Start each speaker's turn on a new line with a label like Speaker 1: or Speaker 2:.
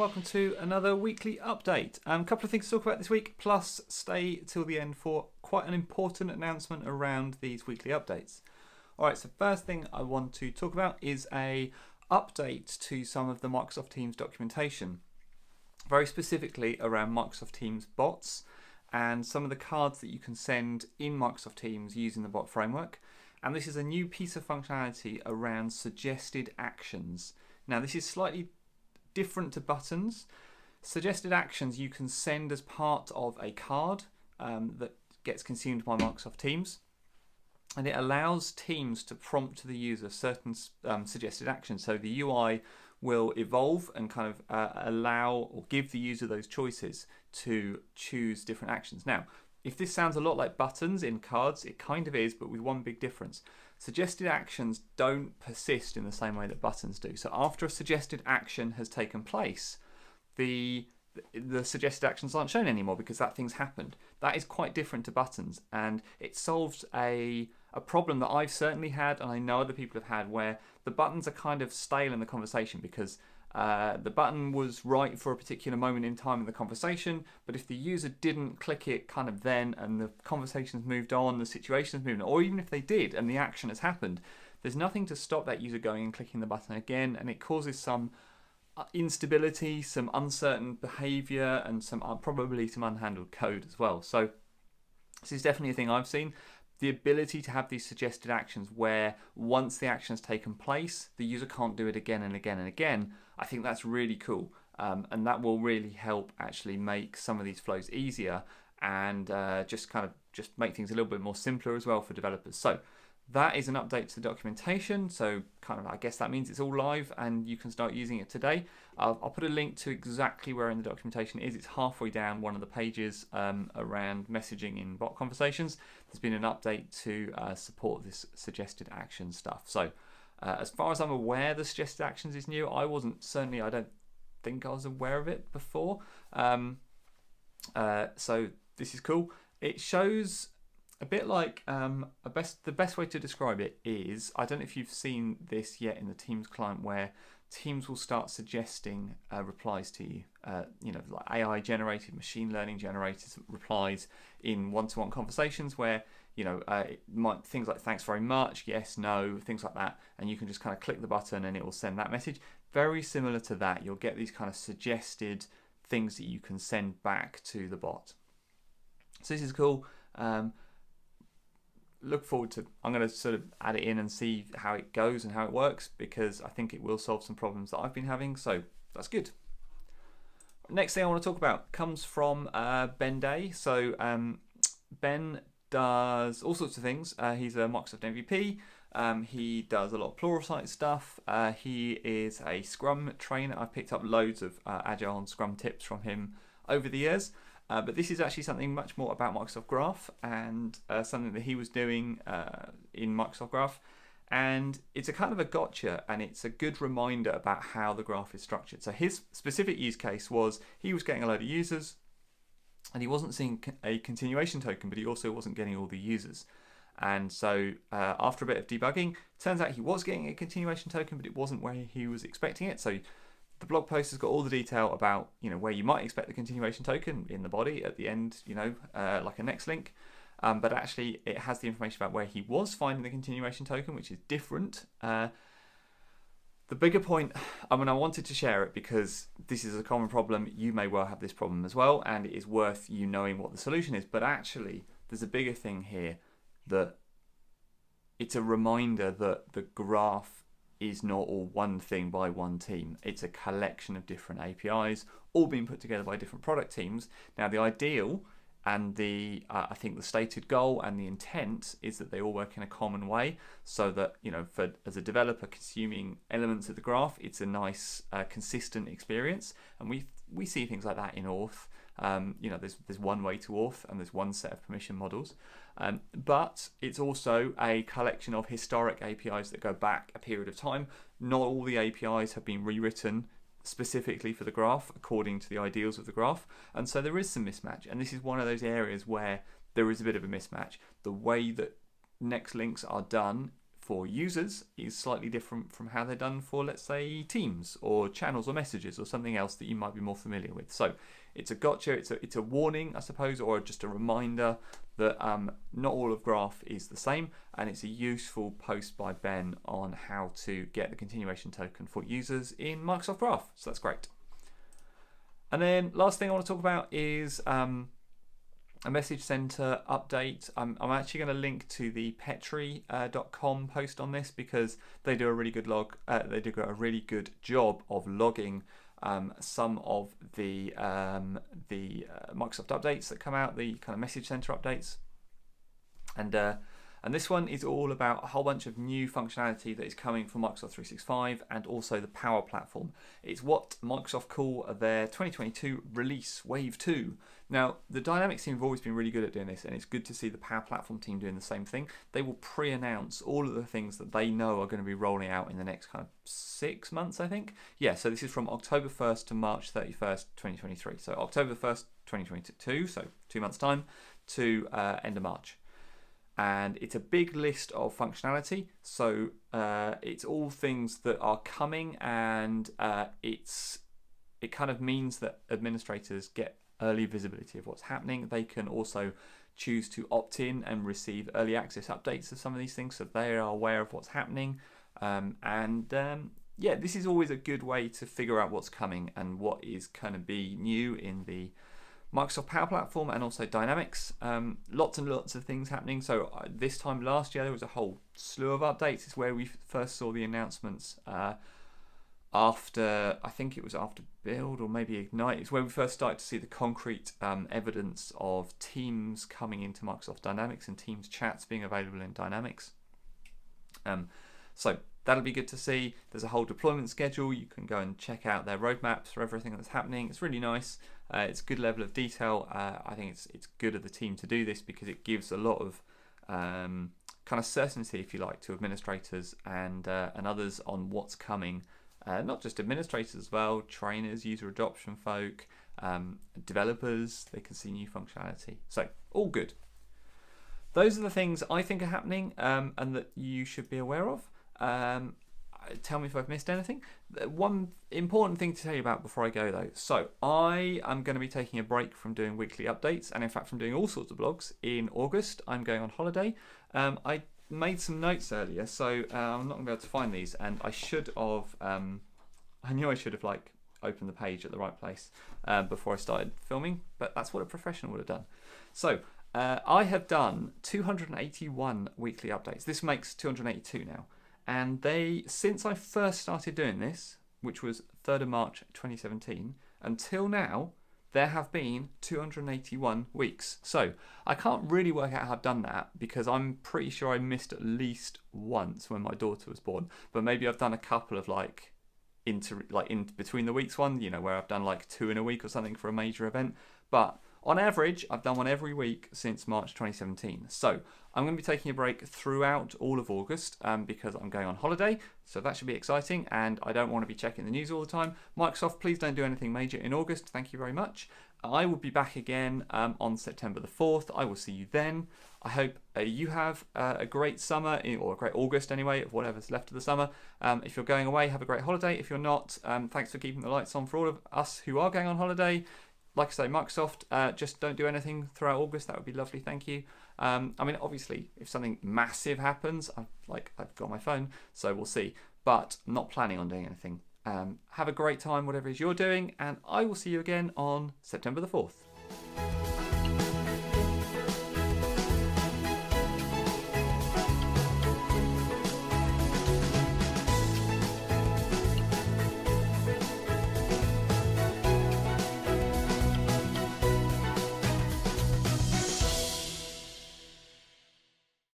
Speaker 1: welcome to another weekly update. A couple of things to talk about this week, plus stay till the end for quite an important announcement around these weekly updates. Alright, so first thing I want to talk about is a update to some of the Microsoft Teams documentation, very specifically around Microsoft Teams bots and some of the cards that you can send in Microsoft Teams using the bot framework. And this is a new piece of functionality around suggested actions. Now this is slightly different to buttons. Suggested actions you can send as part of a card that gets consumed by Microsoft Teams, and it allows Teams to prompt the user certain suggested actions. So the UI will evolve and kind of allow or give the user those choices to choose different actions. Now, if this sounds a lot like buttons in cards, it kind of is, but with one big difference. Suggested actions don't persist in the same way that buttons do. So after a suggested action has taken place, the suggested actions aren't shown anymore because that thing's happened. That is quite different to buttons, and it solves a problem that I've certainly had, and I know other people have had, where the buttons are kind of stale in the conversation because the button was right for a particular moment in time in the conversation, but if the user didn't click it kind of then and the conversation's moved on, the situation's moved on, or even if they did and the action has happened, there's nothing to stop that user going and clicking the button again, and it causes some instability, some uncertain behavior, and probably some unhandled code as well. So this is definitely a thing I've seen. The ability to have these suggested actions where once the action has taken place, the user can't do it again and again and again. I think that's really cool, and that will really help actually make some of these flows easier and just make things a little bit more simpler as well for developers. So that is an update to the documentation. So I guess that means it's all live and you can start using it today. I'll put a link to exactly where in the documentation it is. It's halfway down one of the pages around messaging in bot conversations. There's been an update to support this suggested action stuff. So as far as I'm aware, the suggested actions is new. I don't think I was aware of it before. So this is cool. It shows a bit like the best way to describe it is, I don't know if you've seen this yet in the Teams client, where Teams will start suggesting replies to you, like AI generated, machine learning generated replies in one-to-one conversations where, things like thanks very much, yes, no, things like that, and you can just kind of click the button and it will send that message. Very similar to that, you'll get these kind of suggested things that you can send back to the bot. So this is cool. Look forward to, I'm going to sort of add it in and see how it goes and how it works, because I think it will solve some problems that I've been having, so that's good. Next thing I want to talk about comes from Ben Day. So Ben does all sorts of things. He's a Microsoft MVP. He does a lot of Pluralsight stuff. He is a Scrum trainer. I've picked up loads of Agile and Scrum tips from him over the years. But this is actually something much more about Microsoft Graph and something that he was doing in Microsoft Graph. And it's a kind of a gotcha, and it's a good reminder about how the graph is structured. So his specific use case was he was getting a load of users, and he wasn't seeing a continuation token, but he also wasn't getting all the users. And so after a bit of debugging, turns out he was getting a continuation token, but it wasn't where he was expecting it. So the blog post has got all the detail about where you might expect the continuation token in the body at the end, like a next link. But actually, it has the information about where he was finding the continuation token, which is different. The bigger point, I wanted to share it because this is a common problem. You may well have this problem as well, and it is worth you knowing what the solution is. But actually, there's a bigger thing here, that it's a reminder that the graph is not all one thing by one team. It's a collection of different APIs, all being put together by different product teams. Now, the ideal and I think the stated goal and the intent is that they all work in a common way, so that as a developer consuming elements of the graph, it's a nice consistent experience. And we see things like that in Auth. There's one way to Auth and there's one set of permission models. But it's also a collection of historic APIs that go back a period of time. Not all the APIs have been rewritten specifically for the graph according to the ideals of the graph, and so there is some mismatch, and this is one of those areas where there is a bit of a mismatch. The way that next links are done for users is slightly different from how they're done for, let's say, Teams or channels or messages or something else that you might be more familiar with. So it's a gotcha, it's a warning, I suppose, or just a reminder that not all of Graph is the same, and it's a useful post by Ben on how to get the continuation token for users in Microsoft Graph. So that's great. And then last thing I want to talk about is a message center update. I'm actually going to link to the petri.com post on this because they do a really good they do a really good job of logging some of the Microsoft updates that come out, the kind of message center updates, and this one is all about a whole bunch of new functionality that is coming from Microsoft 365 and also the Power Platform. It's what Microsoft call their 2022 release Wave 2. Now, the Dynamics team have always been really good at doing this, and it's good to see the Power Platform team doing the same thing. They will pre-announce all of the things that they know are going to be rolling out in the next kind of 6 months, I think. Yeah, so this is from October 1st to March 31st, 2023. So October 1st, 2022, so 2 months' time, to end of March. And it's a big list of functionality, so it's all things that are coming, and it kind of means that administrators get early visibility of what's happening. They can also choose to opt in and receive early access updates of some of these things, so they are aware of what's happening. Yeah, this is always a good way to figure out what's coming and what is going to be new in the Microsoft Power Platform and also Dynamics. Lots and lots of things happening. So this time last year there was a whole slew of updates. It's where we first saw the announcements after, I think it was after Build or maybe Ignite. It's where we first started to see the concrete evidence of Teams coming into Microsoft Dynamics and Teams chats being available in Dynamics. So that'll be good to see. There's a whole deployment schedule. You can go and check out their roadmaps for everything that's happening. It's really nice. It's a good level of detail. I think it's good of the team to do this because it gives a lot of kind of certainty, if you like, to administrators and others on what's coming. Not just administrators as well, trainers, user adoption folk, developers, they can see new functionality. So all good. Those are the things I think are happening and that you should be aware of. Tell me if I've missed anything. One important thing to tell you about before I go though. So I am going to be taking a break from doing weekly updates and in fact from doing all sorts of blogs in August. I'm going on holiday. I made some notes earlier, so I'm not going to be able to find these, and I should have, I knew I should have like opened the page at the right place before I started filming, but that's what a professional would have done. So I have done 281 weekly updates. This makes 282 now. And since I first started doing this, which was 3rd of March 2017, until now, there have been 281 weeks. So I can't really work out how I've done that because I'm pretty sure I missed at least once when my daughter was born. But maybe I've done a couple of in between the weeks one, where I've done like 2 in a week or something for a major event. But on average, I've done one every week since March 2017. So I'm going to be taking a break throughout all of August because I'm going on holiday. So that should be exciting. And I don't want to be checking the news all the time. Microsoft, please don't do anything major in August. Thank you very much. I will be back again on September the 4th. I will see you then. I hope you have a great summer, or a great August anyway, of whatever's left of the summer. If you're going away, have a great holiday. If you're not, thanks for keeping the lights on for all of us who are going on holiday. Like I say, Microsoft, just don't do anything throughout August. That would be lovely. Thank you. I mean, obviously, if something massive happens, I've got my phone, so we'll see. But I'm not planning on doing anything. Have a great time, whatever it is you're doing, and I will see you again on September the 4th.